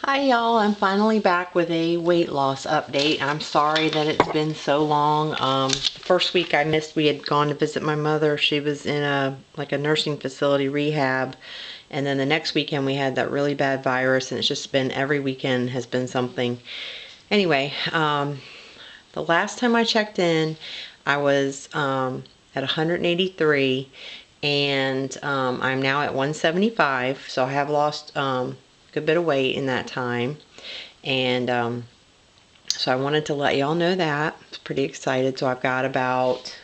Hi y'all, I'm finally back with a weight loss update. I'm sorry that it's been so long. The first week I missed, we had gone to visit my mother. She was in a nursing facility rehab. And then the next weekend we had that really bad virus, and it's just been every weekend has been something. Anyway, the last time I checked in, I was at 183, and I'm now at 175, so I have lost a good bit of weight in that time. And so I wanted to let y'all know that. I was pretty excited. So I've got about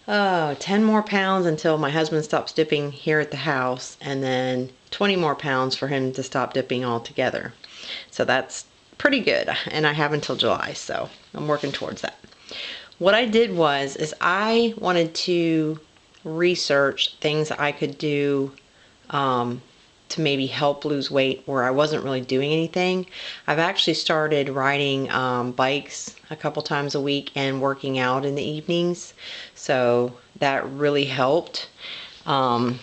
10 more pounds until my husband stops dipping here at the house, and then 20 more pounds for him to stop dipping altogether. So that's pretty good, and I have until July, so I'm working towards that. What I did is I wanted to research things I could do to maybe help lose weight where I wasn't really doing anything. I've actually started riding bikes a couple times a week and working out in the evenings, so that really helped. I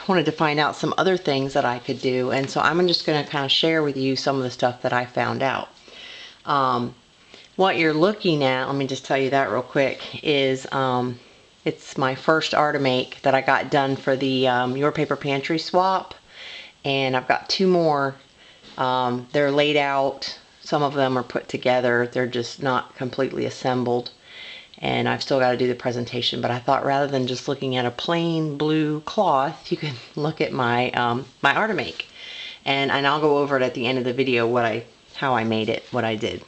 wanted to find out some other things that I could do, and so I'm just going to kind of share with you some of the stuff that I found out. What you're looking at, let me just tell you that real quick, is it's my first artimake that I got done for the Your Paper Pantry swap, and I've got two more. They're laid out. Some of them are put together. They're just not completely assembled, and I've still got to do the presentation. But I thought rather than just looking at a plain blue cloth, you can look at my my artimake, and I'll go over it at the end of the video how I made it, what I did.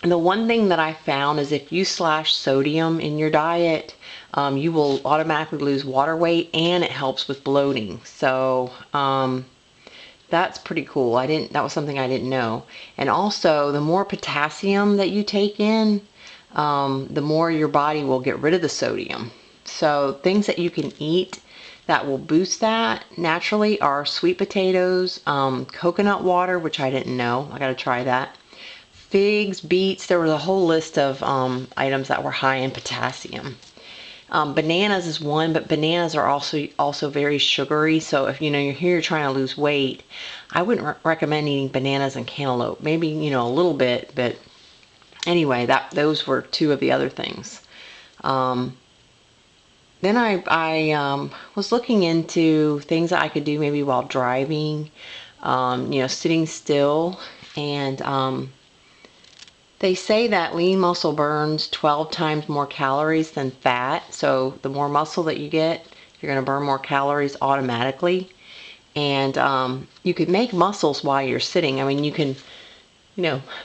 The one thing that I found is if you slash sodium in your diet, you will automatically lose water weight, and it helps with bloating. So that's pretty cool. That was something I didn't know. And also, the more potassium that you take in, the more your body will get rid of the sodium. So things that you can eat that will boost that naturally are sweet potatoes, coconut water, which I didn't know. I got to try that. Figs, beets, there was a whole list of items that were high in potassium. Bananas is one, but bananas are also very sugary. So if you're here trying to lose weight, I wouldn't recommend eating bananas and cantaloupe. Maybe a little bit, but anyway, those were two of the other things. Then I was looking into things that I could do maybe while driving, sitting still, and they say that lean muscle burns 12 times more calories than fat. So the more muscle that you get, you're going to burn more calories automatically. And you could make muscles while you're sitting. I mean, you can,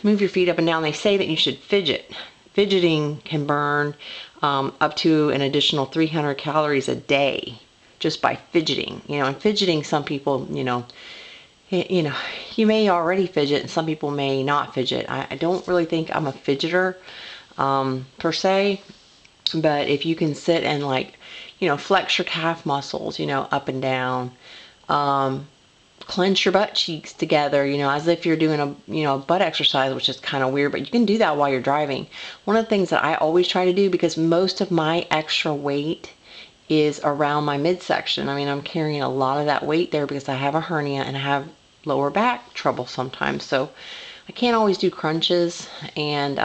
move your feet up and down. They say that you should fidget. Fidgeting can burn up to an additional 300 calories a day just by fidgeting. And fidgeting, some people, you may already fidget, and some people may not fidget. I don't really think I'm a fidgeter per se, but if you can sit and flex your calf muscles, up and down, clench your butt cheeks together, as if you're doing a butt exercise, which is kind of weird, but you can do that while you're driving. One of the things that I always try to do, because most of my extra weight is around my midsection. I mean, I'm carrying a lot of that weight there because I have a hernia and I have lower back trouble sometimes. So I can't always do crunches, and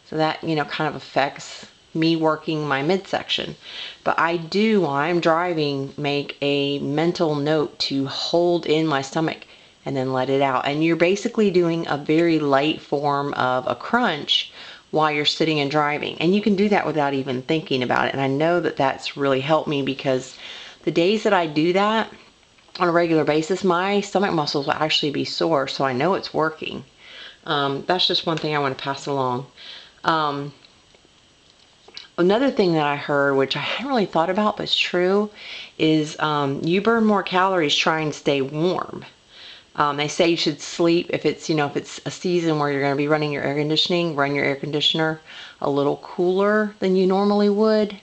so that, kind of affects me working my midsection. But I do, while I'm driving, make a mental note to hold in my stomach and then let it out. And you're basically doing a very light form of a crunch while you're sitting and driving. And you can do that without even thinking about it. And I know that that's really helped me, because the days that I do that on a regular basis, my stomach muscles will actually be sore. So I know it's working. That's just one thing I want to pass along. Another thing that I heard, which I hadn't really thought about, but it's true, is you burn more calories trying to stay warm. They say you should sleep if it's a season where you're going to be running your air conditioning, run your air conditioner a little cooler than you normally would.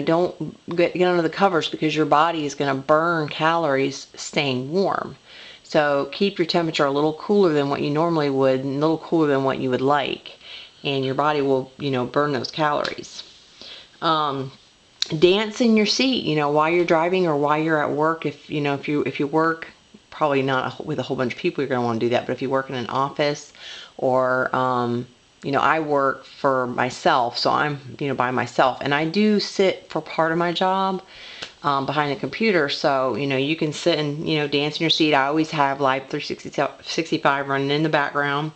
Don't get under the covers, because your body is going to burn calories staying warm. So keep your temperature a little cooler than what you normally would, and a little cooler than what you would like, and your body will, burn those calories. Dance in your seat, while you're driving or while you're at work. If you work, probably not with a whole bunch of people, you're going to want to do that. But if you work in an office, or I work for myself, so I'm by myself, and I do sit for part of my job behind the computer. So you can sit and dance in your seat. I always have Live 365 running in the background,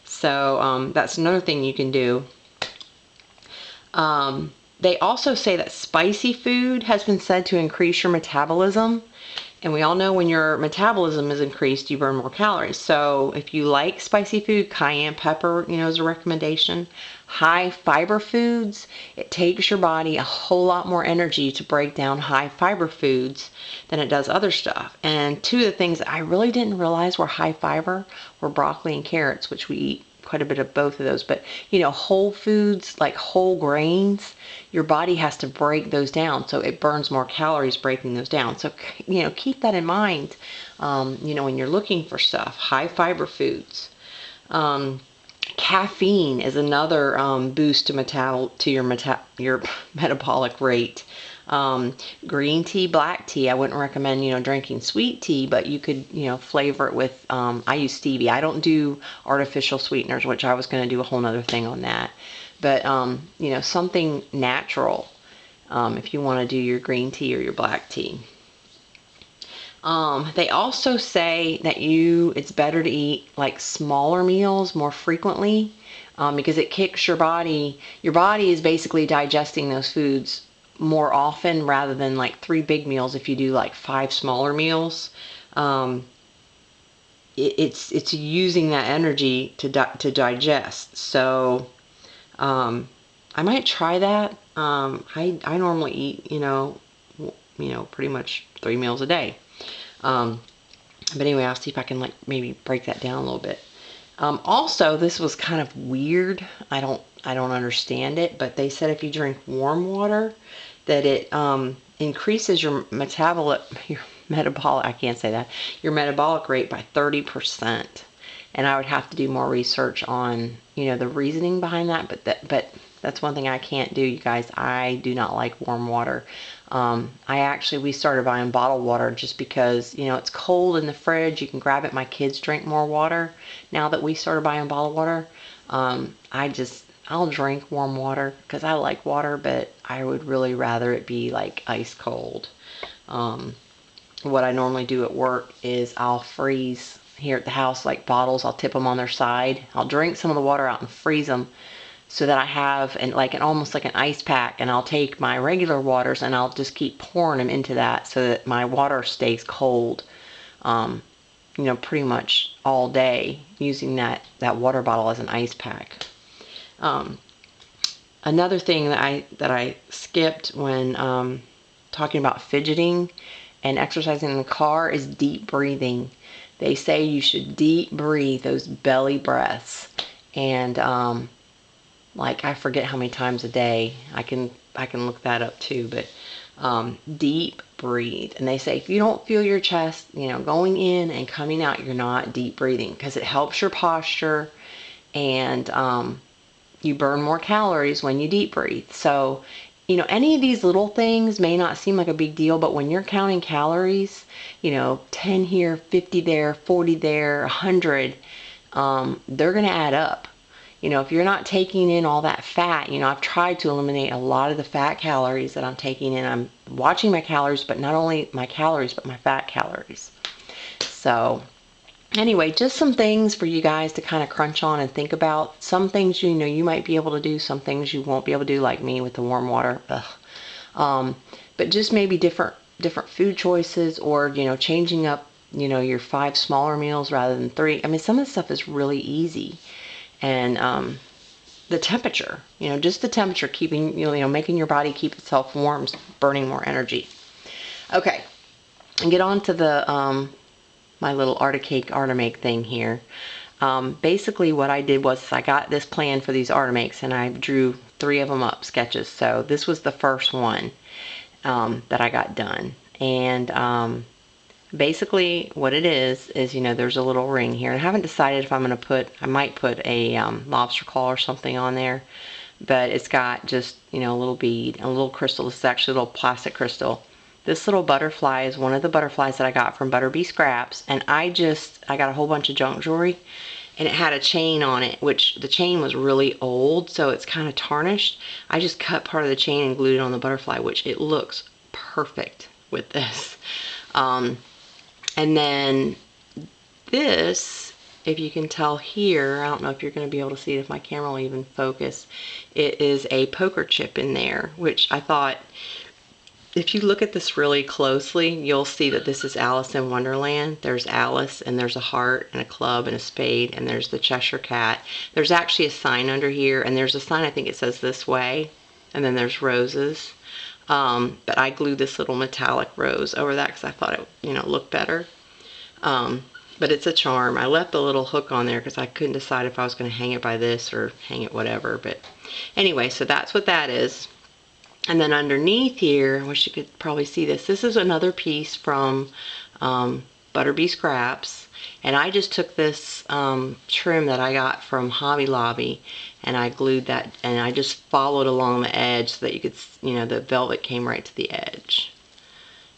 so that's another thing you can do. They also say that spicy food has been said to increase your metabolism. And we all know when your metabolism is increased, you burn more calories. So if you like spicy food, cayenne pepper, is a recommendation. High fiber foods, it takes your body a whole lot more energy to break down high fiber foods than it does other stuff. And two of the things that I really didn't realize were high fiber were broccoli and carrots, which we eat quite a bit of both of those. But whole foods like whole grains, your body has to break those down, so it burns more calories breaking those down. So keep that in mind when you're looking for stuff. High fiber foods. Caffeine is another boost to your metabolic rate. Green tea, black tea. I wouldn't recommend drinking sweet tea, but you could flavor it with I use stevia. I don't do artificial sweeteners, which I was going to do a whole nother thing on that. But something natural if you want to do your green tea or your black tea. They also say that it's better to eat like smaller meals more frequently because it kicks your body. Your body is basically digesting those foods more often rather than like 3 big meals. If you do like 5 smaller meals, it's using that energy to digest. So I might try that. I normally eat pretty much 3 meals a day. But anyway, I'll see if I can maybe break that down a little bit. Also, this was kind of weird. I don't understand it, but they said if you drink warm water, that it increases your metabolic rate by 30%. And I would have to do more research on the reasoning behind that. But that's one thing I can't do, you guys. I do not like warm water. We started buying bottled water just because, it's cold in the fridge. You can grab it. My kids drink more water now that we started buying bottled water. I'll drink warm water because I like water, but I would really rather it be like ice cold. What I normally do at work is I'll freeze here at the house like bottles. I'll tip them on their side. I'll drink some of the water out and freeze them, so that I have almost like an ice pack, and I'll take my regular waters and I'll just keep pouring them into that so that my water stays cold, pretty much all day, using that water bottle as an ice pack. Another thing that I skipped when talking about fidgeting and exercising in the car is deep breathing. They say you should deep breathe those belly breaths, and I forget how many times a day. I can look that up too, but deep breathe. And they say if you don't feel your chest, going in and coming out, you're not deep breathing, because it helps your posture, and you burn more calories when you deep breathe. So, any of these little things may not seem like a big deal, but when you're counting calories, 10 here, 50 there, 40 there, 100, they're going to add up. If you're not taking in all that fat, I've tried to eliminate a lot of the fat calories that I'm taking in. I'm watching my calories, but not only my calories, but my fat calories. So anyway, just some things for you guys to kind of crunch on and think about. Some things, you might be able to do, some things you won't be able to do, like me with the warm water. But just maybe different food choices, or, changing up, your 5 smaller meals rather than 3. I mean, some of the stuff is really easy. And the temperature, just the temperature, keeping, making your body keep itself warm, burning more energy. Okay, and get on to the my little artimake thing here. Basically what I did was I got this plan for these artimakes, and I drew 3 of them up, sketches. So this was the first one that I got done. And basically what it is there's a little ring here. I haven't decided if I'm going to I might put a lobster claw or something on there, but it's got just, you know, a little bead, a little crystal. This is actually a little plastic crystal. This little butterfly is one of the butterflies that I got from Butterbee Scraps, and I got a whole bunch of junk jewelry, and it had a chain on it, which the chain was really old, so it's kind of tarnished. I just cut part of the chain and glued it on the butterfly, which it looks perfect with this. And then this, if you can tell here, I don't know if you're going to be able to see it if my camera will even focus, it is a poker chip in there, which I thought, if you look at this really closely, you'll see that this is Alice in Wonderland. There's Alice, and there's a heart, and a club, and a spade, and there's the Cheshire Cat. There's actually a sign under here, and there's a sign, I think it says this way, and then there's roses. But I glued this little metallic rose over that because I thought it, you know, looked better. But it's a charm. I left the little hook on there because I couldn't decide if I was going to hang it by this or hang it whatever. But anyway, so that's what that is. And then underneath here, I wish you could probably see this. This is another piece from Butterbee Scraps. And I just took this trim that I got from Hobby Lobby, and I glued that, and I just followed along the edge so that you could, you know, the velvet came right to the edge.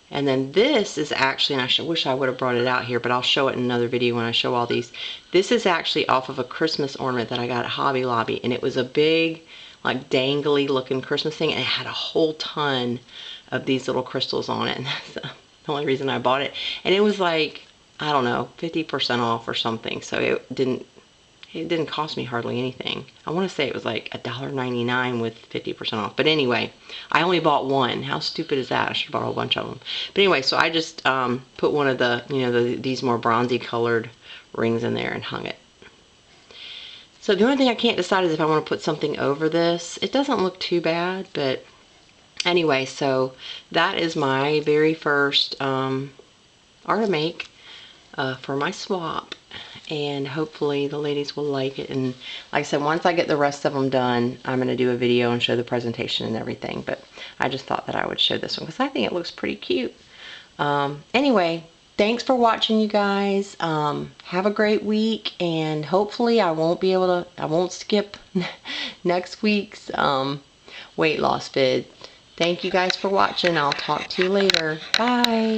And then this is actually, and I wish I would have brought it out here, but I'll show it in another video when I show all these. This is actually off of a Christmas ornament that I got at Hobby Lobby, and it was a big, like, dangly looking Christmas thing, and it had a whole ton of these little crystals on it, and that's the only reason I bought it. And it was like, I don't know, 50% off or something, so it didn't cost me hardly anything. I want to say it was like $1.99 with 50% off. But anyway, I only bought one. How stupid is that? I should have bought a whole bunch of them. But anyway, so I just put one of the, you know, these more bronzy colored rings in there and hung it. So the only thing I can't decide is if I want to put something over this. It doesn't look too bad, but anyway, so that is my very first artimake for my swap. And hopefully the ladies will like it. And like I said, once I get the rest of them done, I'm going to do a video and show the presentation and everything. But I just thought that I would show this one because I think it looks pretty cute. Anyway, thanks for watching, you guys. Have a great week, and hopefully I won't skip next week's weight loss vid. Thank you guys for watching. I'll talk to you later. Bye.